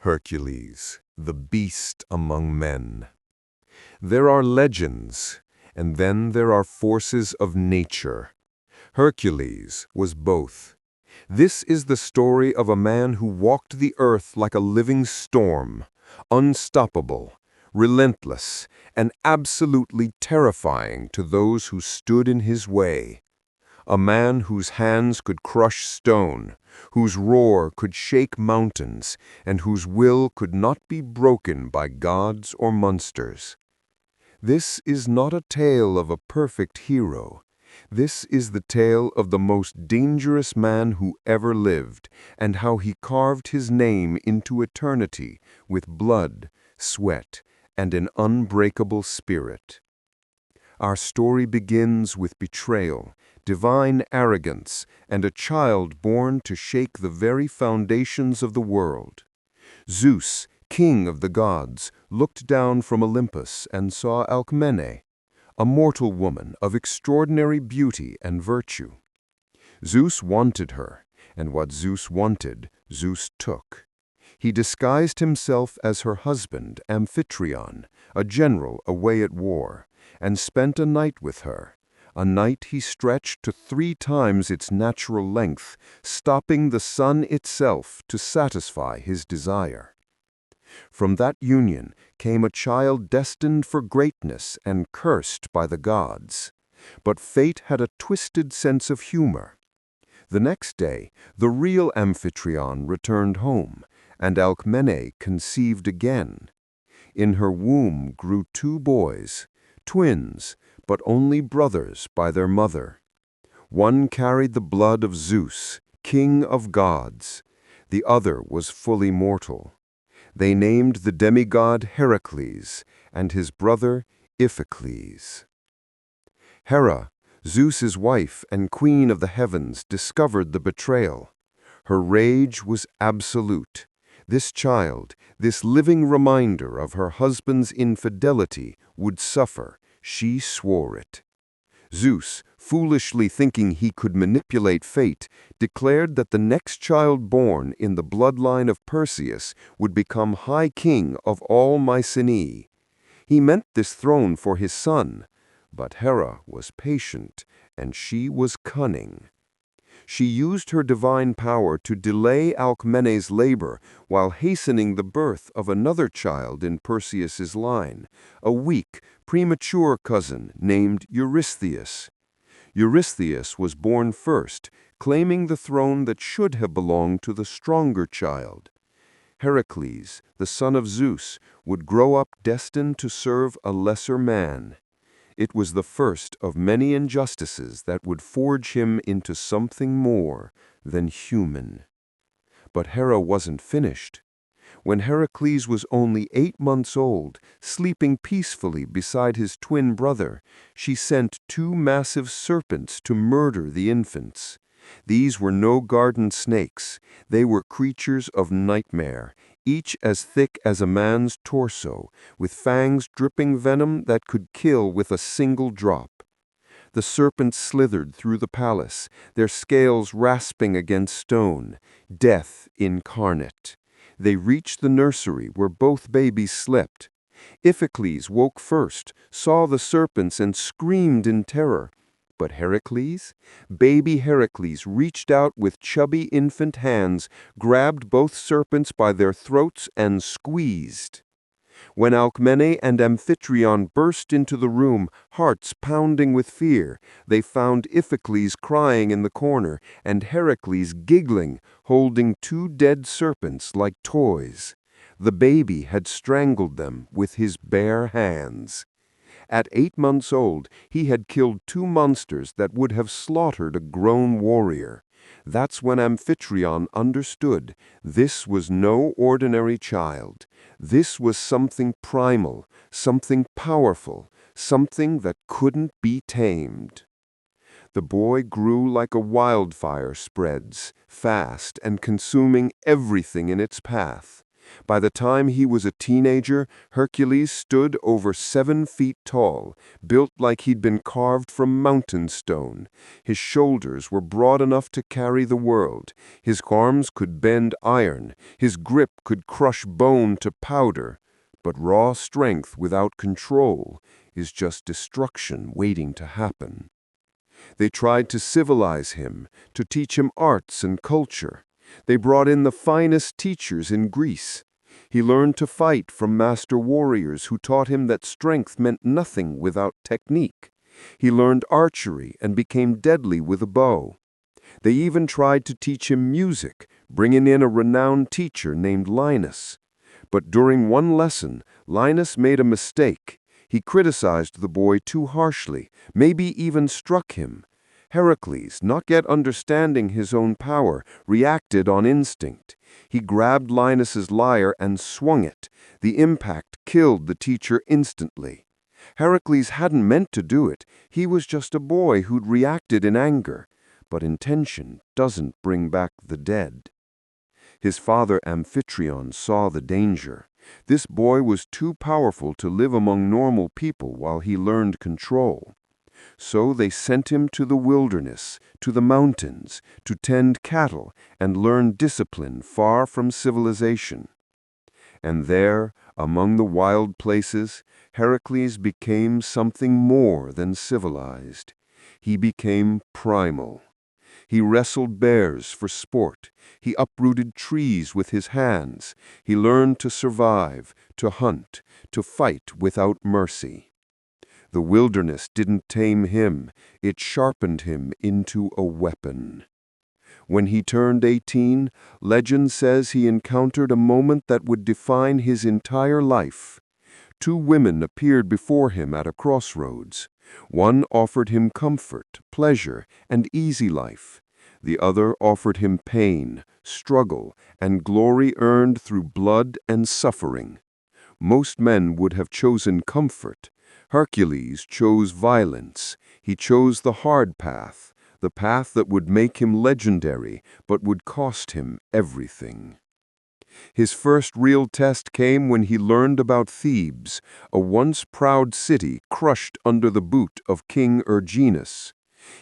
Hercules, the beast among men. There are legends, and then there are forces of nature. Hercules was both. This is the story of a man who walked the earth like a living storm, unstoppable, relentless, and absolutely terrifying to those who stood in his way. A man whose hands could crush stone, whose roar could shake mountains, and whose will could not be broken by gods or monsters. This is not a tale of a perfect hero. This is the tale of the most dangerous man who ever lived, and how he carved his name into eternity with blood, sweat, and an unbreakable spirit. Our story begins with betrayal, divine arrogance, and a child born to shake the very foundations of the world. Zeus, king of the gods, looked down from Olympus and saw Alcmene, a mortal woman of extraordinary beauty and virtue. Zeus wanted her, and what Zeus wanted, Zeus took. He disguised himself as her husband, Amphitryon, a general away at war, and spent a night with her, a night he stretched to 3 times its natural length, stopping the sun itself to satisfy his desire. From that union came a child destined for greatness and cursed by the gods. But fate had a twisted sense of humor. The next day, the real Amphitryon returned home, and Alcmene conceived again. In her womb grew 2 boys, twins, but only brothers by their mother. One carried the blood of Zeus, king of gods. The other was fully mortal. They named the demigod Heracles, and his brother Iphicles. Hera, Zeus's wife and queen of the heavens, discovered the betrayal. Her rage was absolute. This child, this living reminder of her husband's infidelity, would suffer. She swore it. Zeus, foolishly thinking he could manipulate fate, declared that the next child born in the bloodline of Perseus would become high king of all Mycenae. He meant this throne for his son, but Hera was patient, and she was cunning. She used her divine power to delay Alcmene's labor while hastening the birth of another child in Perseus's line, a weak, premature cousin named Eurystheus. Eurystheus was born first, claiming the throne that should have belonged to the stronger child. Heracles, the son of Zeus, would grow up destined to serve a lesser man. It was the first of many injustices that would forge him into something more than human. But Hera wasn't finished. When Heracles was only 8 months old, sleeping peacefully beside his twin brother, she sent 2 massive serpents to murder the infants. These were no garden snakes. They were creatures of nightmare, each as thick as a man's torso, with fangs dripping venom that could kill with a single drop. The serpents slithered through the palace, their scales rasping against stone, death incarnate. They reached the nursery where both babies slept. Iphicles woke first, saw the serpents, and screamed in terror. But Heracles, baby Heracles, reached out with chubby infant hands, grabbed both serpents by their throats, and squeezed. When Alcmene and Amphitryon burst into the room, hearts pounding with fear, they found Iphicles crying in the corner, and Heracles giggling, holding 2 dead serpents like toys. The baby had strangled them with his bare hands. At 8 months old, he had killed 2 monsters that would have slaughtered a grown warrior. That's when Amphitryon understood this was no ordinary child. This was something primal, something powerful, something that couldn't be tamed. The boy grew like a wildfire spreads, fast and consuming everything in its path. By the time he was a teenager, Hercules stood over 7 feet tall, built like he'd been carved from mountain stone. His shoulders were broad enough to carry the world. His arms could bend iron. His grip could crush bone to powder. But raw strength without control is just destruction waiting to happen. They tried to civilize him, to teach him arts and culture. They brought in the finest teachers in Greece. He learned to fight from master warriors who taught him that strength meant nothing without technique. He learned archery and became deadly with a bow. They even tried to teach him music, bringing in a renowned teacher named Linus. But during one lesson, Linus made a mistake. He criticized the boy too harshly, maybe even struck him. Hercules, not yet understanding his own power, reacted on instinct. He grabbed Linus's lyre and swung it. The impact killed the teacher instantly. Hercules hadn't meant to do it. He was just a boy who'd reacted in anger. But intention doesn't bring back the dead. His father Amphitryon saw the danger. This boy was too powerful to live among normal people while he learned control. So they sent him to the wilderness, to the mountains, to tend cattle and learn discipline far from civilization. And there, among the wild places, Hercules became something more than civilized. He became primal. He wrestled bears for sport. He uprooted trees with his hands. He learned to survive, to hunt, to fight without mercy. The wilderness didn't tame him. It sharpened him into a weapon. When he turned 18, legend says he encountered a moment that would define his entire life. 2 women appeared before him at a crossroads. One offered him comfort, pleasure, and easy life. The other offered him pain, struggle, and glory earned through blood and suffering. Most men would have chosen comfort. Hercules chose violence. He chose the hard path, the path that would make him legendary, but would cost him everything. His first real test came when he learned about Thebes, a once proud city crushed under the boot of King Erginus.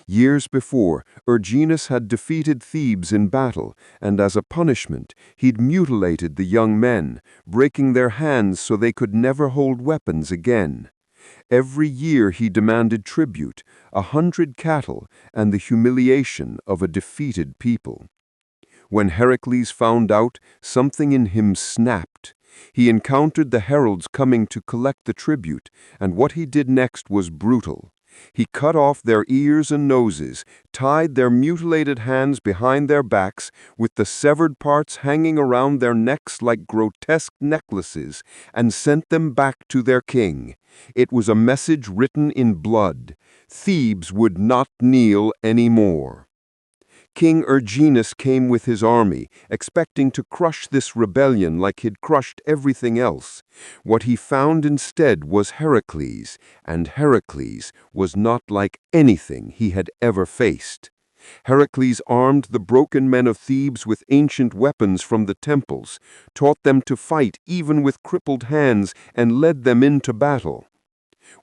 Years before, Erginus had defeated Thebes in battle, and as a punishment, he'd mutilated the young men, breaking their hands so they could never hold weapons again. Every year he demanded tribute, 100 cattle, and the humiliation of a defeated people. When Hercules found out, something in him snapped. He encountered the heralds coming to collect the tribute, and what he did next was brutal. He cut off their ears and noses, tied their mutilated hands behind their backs, with the severed parts hanging around their necks like grotesque necklaces, and sent them back to their king. It was a message written in blood. Thebes would not kneel anymore. King Erginus came with his army, expecting to crush this rebellion like he'd crushed everything else. What he found instead was Hercules, and Hercules was not like anything he had ever faced. Hercules armed the broken men of Thebes with ancient weapons from the temples, taught them to fight even with crippled hands, and led them into battle.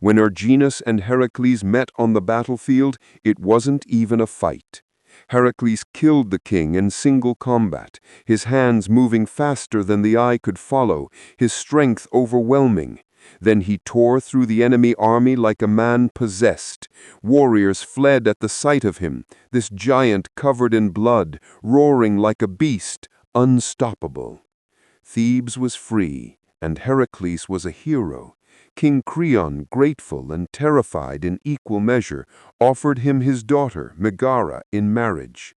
When Erginus and Hercules met on the battlefield, it wasn't even a fight. Hercules killed the king in single combat, his hands moving faster than the eye could follow, his strength overwhelming. Then he tore through the enemy army like a man possessed. Warriors fled at the sight of him, this giant covered in blood, roaring like a beast, unstoppable. Thebes was free, and Hercules was a hero. King Creon, grateful and terrified in equal measure, offered him his daughter, Megara, in marriage.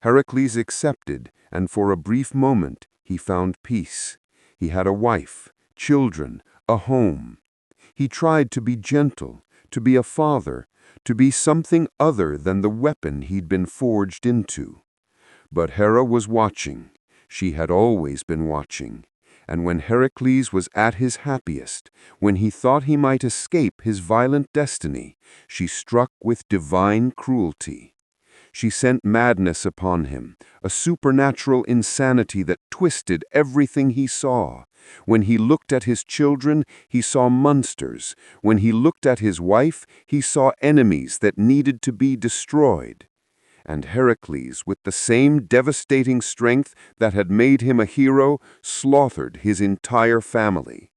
Hercules accepted, and for a brief moment he found peace. He had a wife, children, a home. He tried to be gentle, to be a father, to be something other than the weapon he'd been forged into. But Hera was watching. She had always been watching. And when Hercules was at his happiest, when he thought he might escape his violent destiny, she struck with divine cruelty. She sent madness upon him, a supernatural insanity that twisted everything he saw. When he looked at his children, he saw monsters. When he looked at his wife, he saw enemies that needed to be destroyed. And Hercules, with the same devastating strength that had made him a hero, slaughtered his entire family.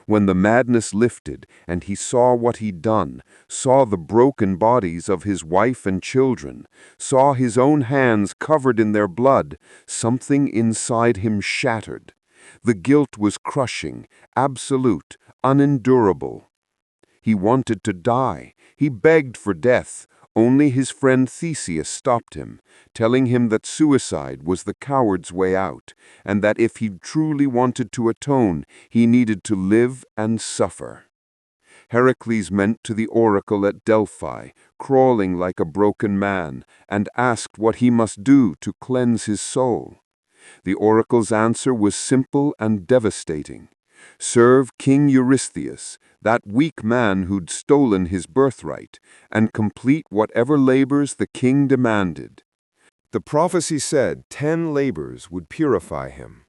When the madness lifted and he saw what he'd done, saw the broken bodies of his wife and children, saw his own hands covered in their blood, something inside him shattered. The guilt was crushing, absolute, unendurable. He wanted to die. He begged for death. Only his friend Theseus stopped him, telling him that suicide was the coward's way out, and that if he truly wanted to atone, he needed to live and suffer. Heracles went to the oracle at Delphi, crawling like a broken man, and asked what he must do to cleanse his soul. The oracle's answer was simple and devastating. Serve King Eurystheus, that weak man who'd stolen his birthright, and complete whatever labors the king demanded. The prophecy said 10 labors would purify him.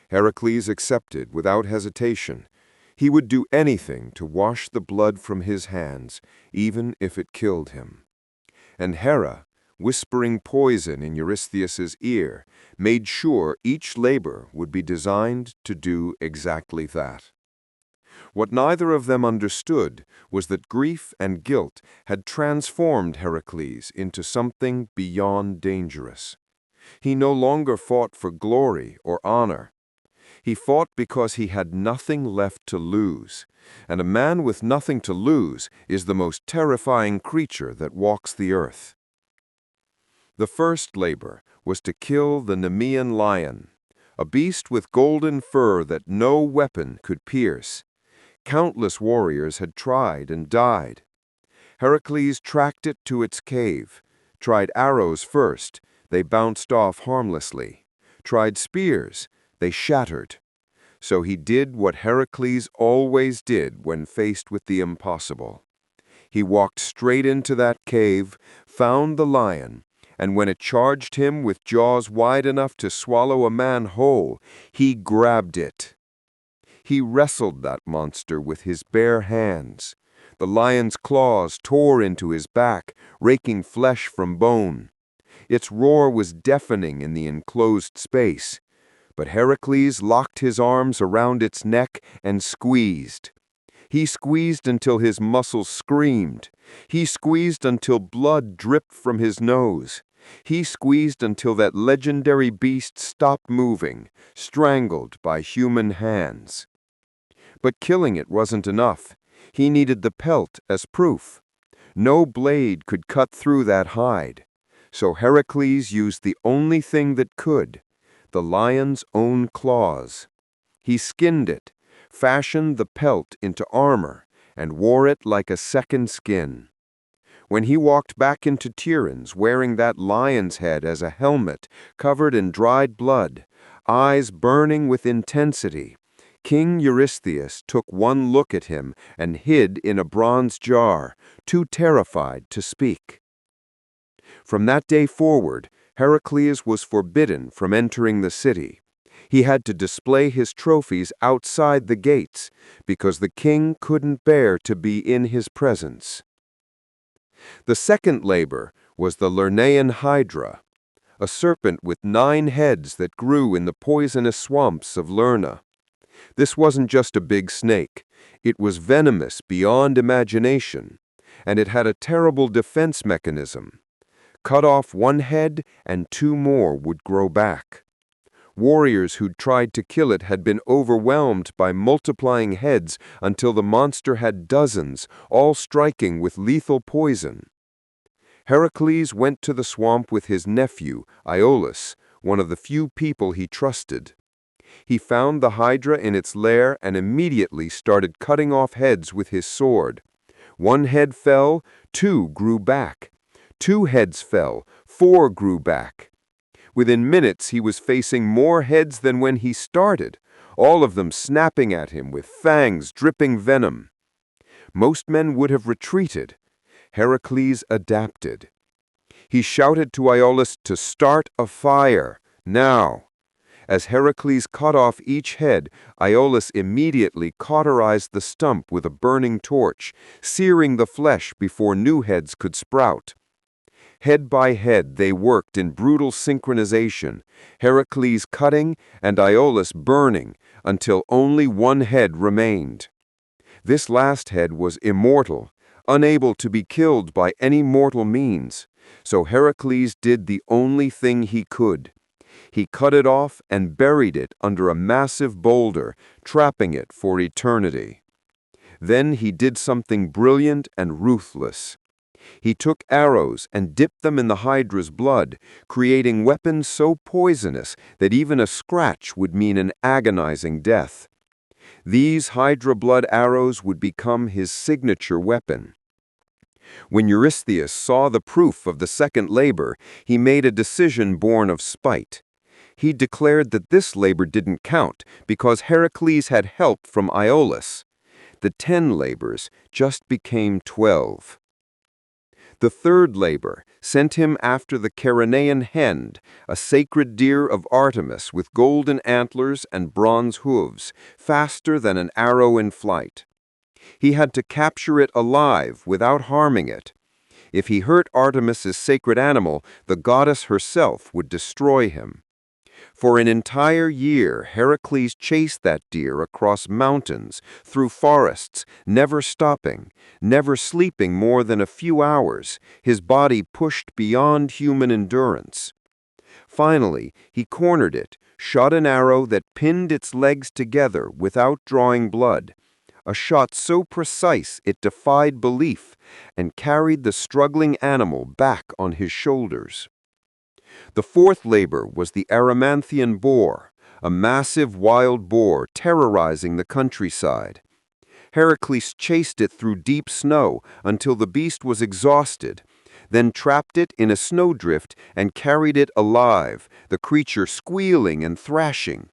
Heracles accepted without hesitation. He would do anything to wash the blood from his hands, even if it killed him. And Hera, whispering poison in Eurystheus's ear, made sure each labor would be designed to do exactly that. What neither of them understood was that grief and guilt had transformed Heracles into something beyond dangerous. He no longer fought for glory or honor. He fought because he had nothing left to lose, and a man with nothing to lose is the most terrifying creature that walks the earth. The first labor was to kill the Nemean lion, a beast with golden fur that no weapon could pierce. Countless warriors had tried and died. Heracles tracked it to its cave, tried arrows first, they bounced off harmlessly, tried spears, they shattered. So he did what Heracles always did when faced with the impossible. He walked straight into that cave, found the lion, and when it charged him with jaws wide enough to swallow a man whole, he grabbed it. He wrestled that monster with his bare hands. The lion's claws tore into his back, raking flesh from bone. Its roar was deafening in the enclosed space. But Heracles locked his arms around its neck and squeezed. He squeezed until his muscles screamed. He squeezed until blood dripped from his nose. He squeezed until that legendary beast stopped moving, strangled by human hands. But killing it wasn't enough. He needed the pelt as proof. No blade could cut through that hide. So Heracles used the only thing that could, the lion's own claws. He skinned it, fashioned the pelt into armor, and wore it like a second skin. When he walked back into Tiryns wearing that lion's head as a helmet, covered in dried blood, eyes burning with intensity, King Eurystheus took one look at him and hid in a bronze jar, too terrified to speak. From that day forward, Heracles was forbidden from entering the city. He had to display his trophies outside the gates, because the king couldn't bear to be in his presence. The second labor was the Lernaean Hydra, a serpent with 9 heads that grew in the poisonous swamps of Lerna. This wasn't just a big snake. It was venomous beyond imagination, and it had a terrible defense mechanism. Cut off one head, and 2 more would grow back. Warriors who'd tried to kill it had been overwhelmed by multiplying heads until the monster had dozens, all striking with lethal poison. Heracles went to the swamp with his nephew, Iolaus, one of the few people he trusted. He found the Hydra in its lair and immediately started cutting off heads with his sword. 1 head fell, 2 grew back. 2 heads fell, 4 grew back. Within minutes, he was facing more heads than when he started, all of them snapping at him with fangs dripping venom. Most men would have retreated. Heracles adapted. He shouted to Iolaus to start a fire, now. As Heracles cut off each head, Iolaus immediately cauterized the stump with a burning torch, searing the flesh before new heads could sprout. Head by head they worked in brutal synchronization, Heracles cutting and Iolaus burning, until only one head remained. This last head was immortal, unable to be killed by any mortal means, so Heracles did the only thing he could. He cut it off and buried it under a massive boulder, trapping it for eternity. Then he did something brilliant and ruthless. He took arrows and dipped them in the Hydra's blood, creating weapons so poisonous that even a scratch would mean an agonizing death. These Hydra blood arrows would become his signature weapon. When Eurystheus saw the proof of the second labor, he made a decision born of spite. He declared that this labor didn't count because Heracles had help from Iolaus. The 10 labors just became 12. The third labor sent him after the Ceranean hen, a sacred deer of Artemis with golden antlers and bronze hooves, faster than an arrow in flight. He had to capture it alive without harming it. If he hurt Artemis's sacred animal, the goddess herself would destroy him. For an entire year, Heracles chased that deer across mountains, through forests, never stopping, never sleeping more than a few hours, his body pushed beyond human endurance. Finally, he cornered it, shot an arrow that pinned its legs together without drawing blood, a shot so precise it defied belief, and carried the struggling animal back on his shoulders. The fourth labor was the Erymanthian boar, a massive wild boar terrorizing the countryside. Heracles chased it through deep snow until the beast was exhausted, then trapped it in a snowdrift and carried it alive, the creature squealing and thrashing.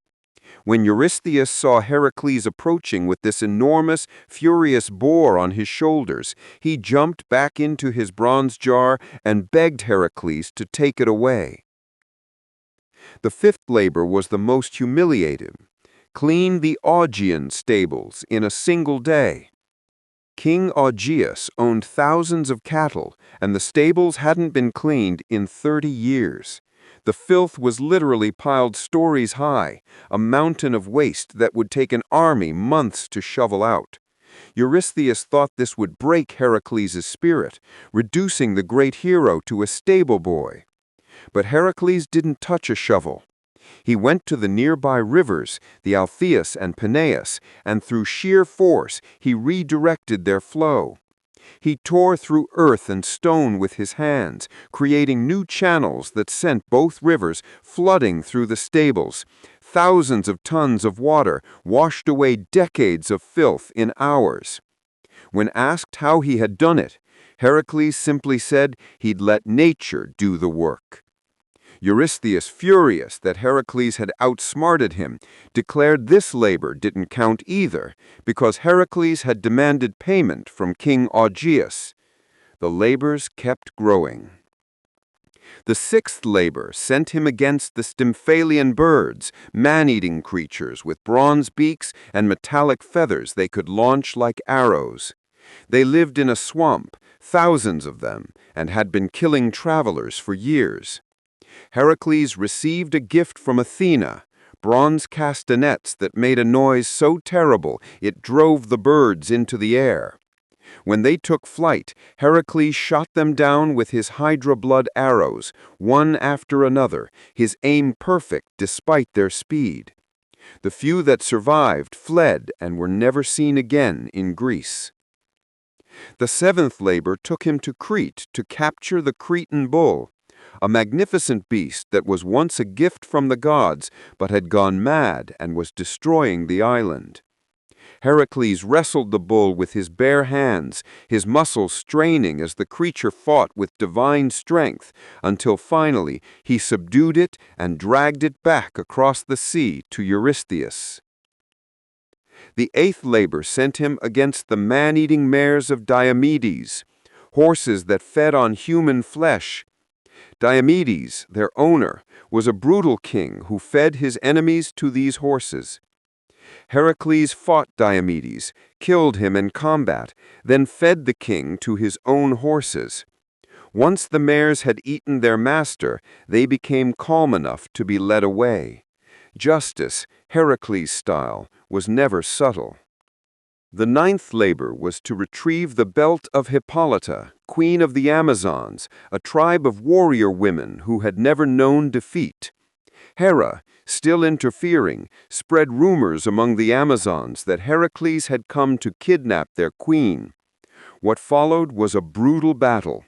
When Eurystheus saw Heracles approaching with this enormous, furious boar on his shoulders, he jumped back into his bronze jar and begged Heracles to take it away. The fifth labor was the most humiliating: clean the Augean stables in a single day. King Augeas owned thousands of cattle, and the stables hadn't been cleaned in 30 years. The filth was literally piled stories high, a mountain of waste that would take an army months to shovel out. Eurystheus thought this would break Heracles' spirit, reducing the great hero to a stable boy. But Heracles didn't touch a shovel. He went to the nearby rivers, the Alpheus and Peneus, and through sheer force he redirected their flow. He tore through earth and stone with his hands, creating new channels that sent both rivers flooding through the stables. Thousands of tons of water washed away decades of filth in hours. When asked how he had done it, Heracles simply said he'd let nature do the work. Eurystheus, furious that Heracles had outsmarted him, declared this labor didn't count either, because Heracles had demanded payment from King Augeas. The labors kept growing. The sixth labor sent him against the Stymphalian birds, man-eating creatures with bronze beaks and metallic feathers they could launch like arrows. They lived in a swamp, thousands of them, and had been killing travelers for years. Heracles received a gift from Athena, bronze castanets that made a noise so terrible it drove the birds into the air. When they took flight, Heracles shot them down with his Hydra blood arrows, one after another, his aim perfect despite their speed. The few that survived fled and were never seen again in Greece. The seventh labor took him to Crete to capture the Cretan bull, a magnificent beast that was once a gift from the gods but had gone mad and was destroying the island. Heracles wrestled the bull with his bare hands, his muscles straining as the creature fought with divine strength, until finally he subdued it and dragged it back across the sea to Eurystheus. The eighth labor sent him against the man-eating mares of Diomedes, horses that fed on human flesh. Diomedes, their owner, was a brutal king who fed his enemies to these horses. Heracles fought Diomedes, killed him in combat, then fed the king to his own horses. Once the mares had eaten their master, they became calm enough to be led away. Justice, Heracles' style, was never subtle. The ninth labor was to retrieve the belt of Hippolyta, queen of the Amazons, a tribe of warrior women who had never known defeat. Hera, still interfering, spread rumors among the Amazons that Heracles had come to kidnap their queen. What followed was a brutal battle.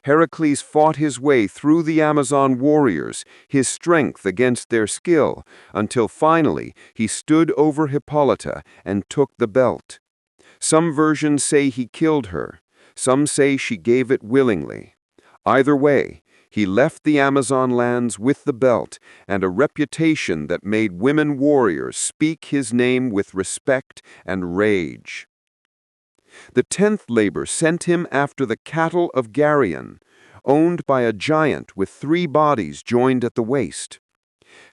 Heracles fought his way through the Amazon warriors, his strength against their skill, until finally he stood over Hippolyta and took the belt. Some versions say he killed her. Some say she gave it willingly. Either way, he left the Amazon lands with the belt and a reputation that made women warriors speak his name with respect and rage. The 10th labor sent him after the cattle of Geryon, owned by a giant with 3 bodies joined at the waist.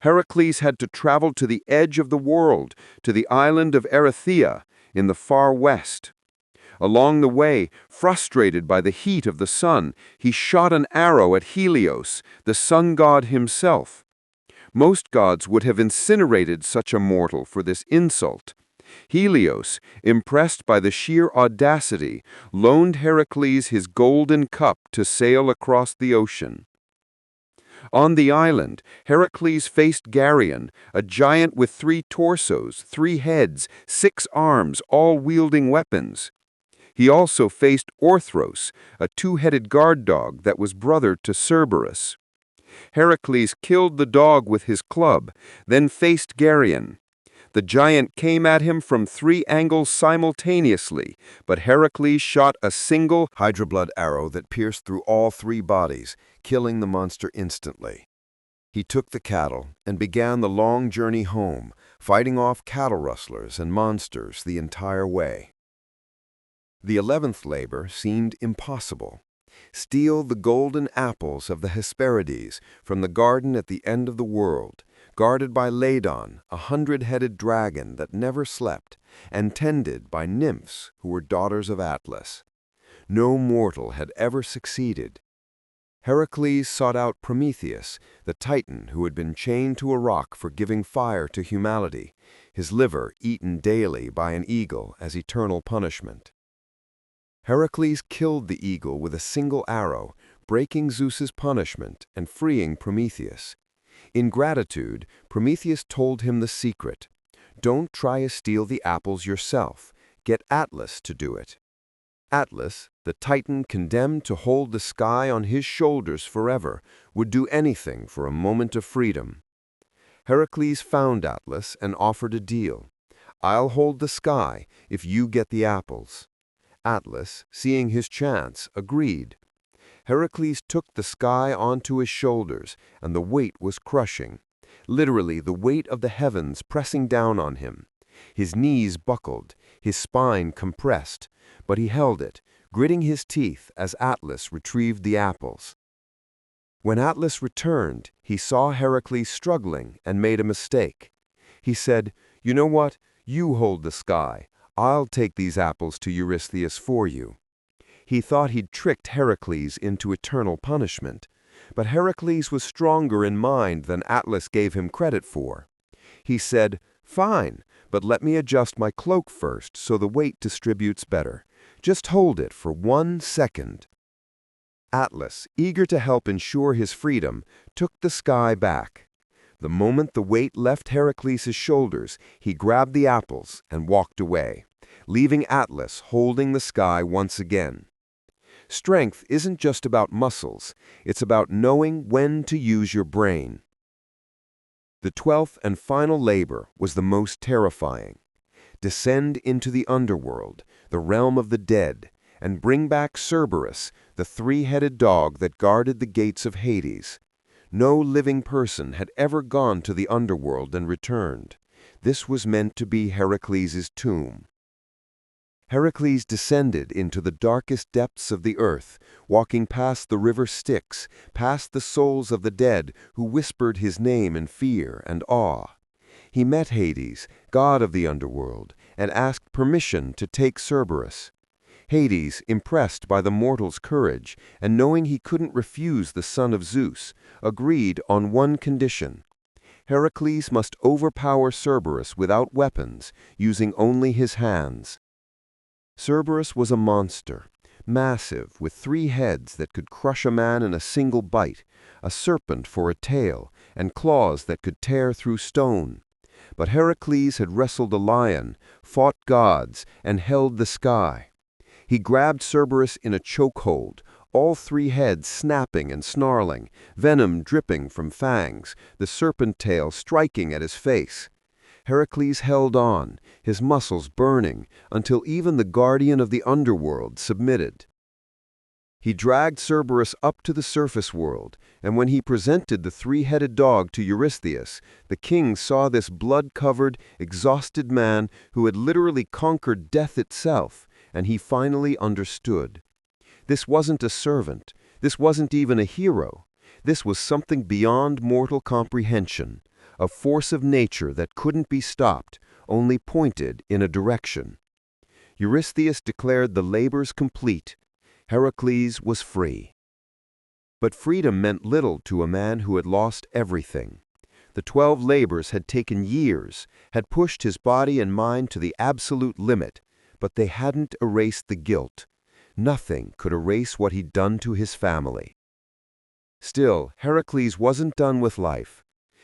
Heracles had to travel to the edge of the world, to the island of Erythea in the far west. Along the way, frustrated by the heat of the sun, he shot an arrow at Helios, the sun god himself. Most gods would have incinerated such a mortal for this insult. Helios, impressed by the sheer audacity, loaned Heracles his golden cup to sail across the ocean. On the island, Heracles faced Geryon, a giant with 3 torsos, 3 heads, 6 arms, all wielding weapons. He also faced Orthros, a 2-headed guard dog that was brother to Cerberus. Heracles killed the dog with his club, then faced Geryon. The giant came at him from 3 angles simultaneously, but Heracles shot a single Hydra-blood arrow that pierced through all 3 bodies, killing the monster instantly. He took the cattle and began the long journey home, fighting off cattle rustlers and monsters the entire way. The 11th labor seemed impossible. Steal the golden apples of the Hesperides from the garden at the end of the world, guarded by Ladon, a 100-headed dragon that never slept, and tended by nymphs who were daughters of Atlas. No mortal had ever succeeded. Heracles sought out Prometheus, the Titan who had been chained to a rock for giving fire to humanity, his liver eaten daily by an eagle as eternal punishment. Heracles killed the eagle with a single arrow, breaking Zeus's punishment and freeing Prometheus. In gratitude, Prometheus told him the secret. Don't try to steal the apples yourself. Get Atlas to do it. Atlas, the Titan condemned to hold the sky on his shoulders forever, would do anything for a moment of freedom. Heracles found Atlas and offered a deal. I'll hold the sky if you get the apples. Atlas, seeing his chance, agreed. Heracles took the sky onto his shoulders, and the weight was crushing. Literally, the weight of the heavens pressing down on him. His knees buckled, his spine compressed, but he held it, gritting his teeth as Atlas retrieved the apples. When Atlas returned, he saw Heracles struggling and made a mistake. He said, "You know what? You hold the sky. I'll take these apples to Eurystheus for you." He thought he'd tricked Heracles into eternal punishment, but Heracles was stronger in mind than Atlas gave him credit for. He said, "Fine, but let me adjust my cloak first so the weight distributes better. Just hold it for 1 second." Atlas, eager to help ensure his freedom, took the sky back. The moment the weight left Heracles' shoulders, he grabbed the apples and walked away, leaving Atlas holding the sky once again. Strength isn't just about muscles, it's about knowing when to use your brain. The 12th and final labor was the most terrifying. Descend into the Underworld, the realm of the dead, and bring back Cerberus, the 3-headed dog that guarded the gates of Hades. No living person had ever gone to the Underworld and returned. This was meant to be Heracles' tomb. Heracles descended into the darkest depths of the earth, walking past the river Styx, past the souls of the dead who whispered his name in fear and awe. He met Hades, god of the underworld, and asked permission to take Cerberus. Hades, impressed by the mortal's courage and knowing he couldn't refuse the son of Zeus, agreed on one condition. Heracles must overpower Cerberus without weapons, using only his hands. Cerberus was a monster, massive, with 3 heads that could crush a man in a single bite, a serpent for a tail, and claws that could tear through stone. But Heracles had wrestled a lion, fought gods, and held the sky. He grabbed Cerberus in a chokehold, all 3 heads snapping and snarling, venom dripping from fangs, the serpent tail striking at his face. Heracles held on, his muscles burning, until even the guardian of the underworld submitted. He dragged Cerberus up to the surface world, and when he presented the 3-headed dog to Eurystheus, the king saw this blood-covered, exhausted man who had literally conquered death itself, and he finally understood. This wasn't a servant. This wasn't even a hero. This was something beyond mortal comprehension, a force of nature that couldn't be stopped, only pointed in a direction. Eurystheus declared the labors complete. Heracles was free. But freedom meant little to a man who had lost everything. The 12 labors had taken years, had pushed his body and mind to the absolute limit, but they hadn't erased the guilt. Nothing could erase what he'd done to his family. Still, Heracles wasn't done with life.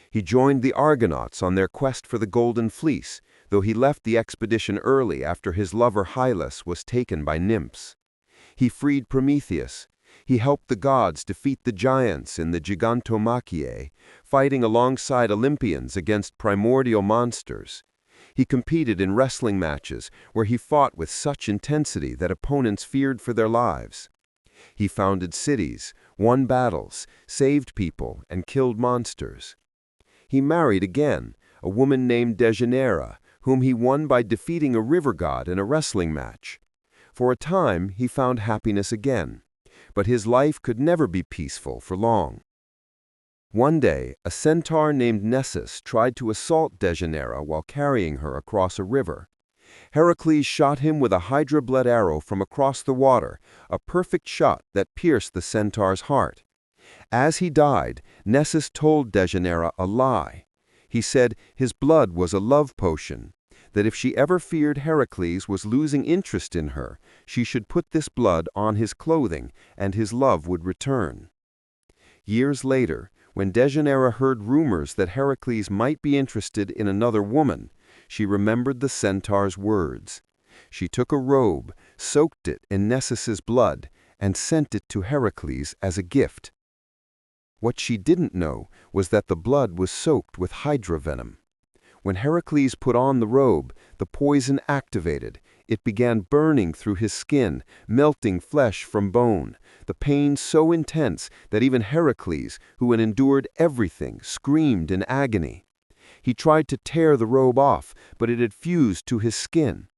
He joined the Argonauts on their quest for the Golden Fleece, though he left the expedition early after his lover Hylas was taken by nymphs. He freed Prometheus. He helped the gods defeat the giants in the Gigantomachia, fighting alongside Olympians against primordial monsters. He competed in wrestling matches where he fought with such intensity that opponents feared for their lives. He founded cities, won battles, saved people, and killed monsters. He married again, a woman named Deianira, whom he won by defeating a river god in a wrestling match. For a time, he found happiness again, but his life could never be peaceful for long. One day, a centaur named Nessus tried to assault Deianira while carrying her across a river. Heracles shot him with a hydra-blood arrow from across the water, a perfect shot that pierced the centaur's heart. As he died, Nessus told Deianira a lie. He said his blood was a love potion, that if she ever feared Heracles was losing interest in her, she should put this blood on his clothing, and his love would return. Years later, when Deianira heard rumors that Heracles might be interested in another woman, she remembered the centaur's words. She took a robe, soaked it in Nessus's blood, and sent it to Heracles as a gift. What she didn't know was that the blood was soaked with hydra venom. When Heracles put on the robe, the poison activated. It began burning through his skin, melting flesh from bone, the pain so intense that even Heracles, who had endured everything, screamed in agony. He tried to tear the robe off, but it had fused to his skin.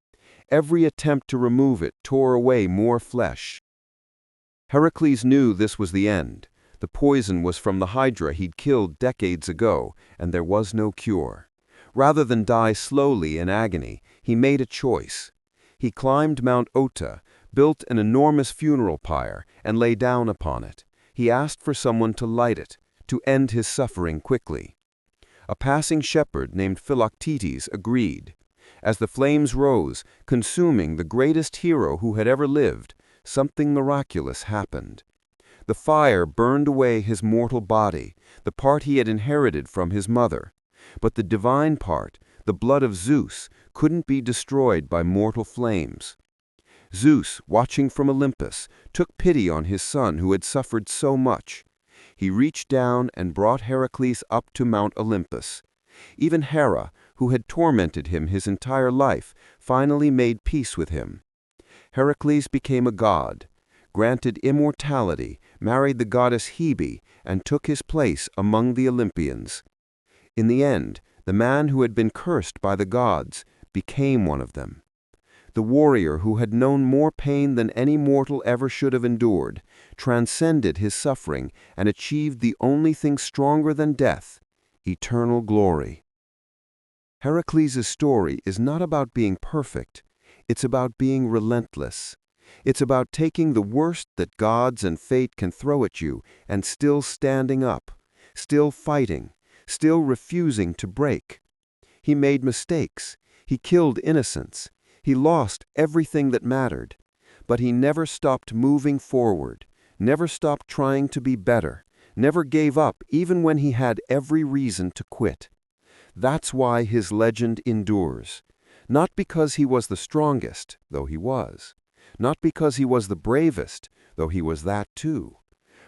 Every attempt to remove it tore away more flesh. Heracles knew this was the end. The poison was from the hydra he'd killed decades ago, and there was no cure. Rather than die slowly in agony, he made a choice. He climbed Mount Ota, built an enormous funeral pyre, and lay down upon it. He asked for someone to light it, to end his suffering quickly. A passing shepherd named Philoctetes agreed. As the flames rose, consuming the greatest hero who had ever lived, something miraculous happened. The fire burned away his mortal body, the part he had inherited from his mother. But the divine part, the blood of Zeus, couldn't be destroyed by mortal flames. Zeus, watching from Olympus, took pity on his son who had suffered so much. He reached down and brought Heracles up to Mount Olympus. Even Hera, who had tormented him his entire life, finally made peace with him. Heracles became a god, granted immortality, married the goddess Hebe, and took his place among the Olympians. In the end, the man who had been cursed by the gods became one of them. The warrior who had known more pain than any mortal ever should have endured, transcended his suffering and achieved the only thing stronger than death, eternal glory. Hercules' story is not about being perfect. It's about being relentless. It's about taking the worst that gods and fate can throw at you and still standing up, still fighting, still refusing to break. He made mistakes. He killed innocents. He lost everything that mattered. But he never stopped moving forward, never stopped trying to be better, never gave up even when he had every reason to quit. That's why his legend endures. Not because he was the strongest, though he was. Not because he was the bravest, though he was that too.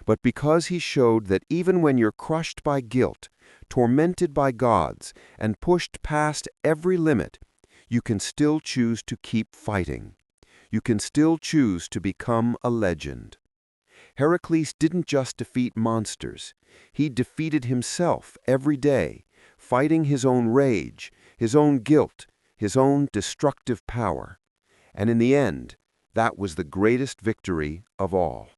But because he showed that even when you're crushed by guilt, tormented by gods, and pushed past every limit, you can still choose to keep fighting. You can still choose to become a legend. Hercules didn't just defeat monsters. He defeated himself every day, fighting his own rage, his own guilt, his own destructive power. And in the end, that was the greatest victory of all.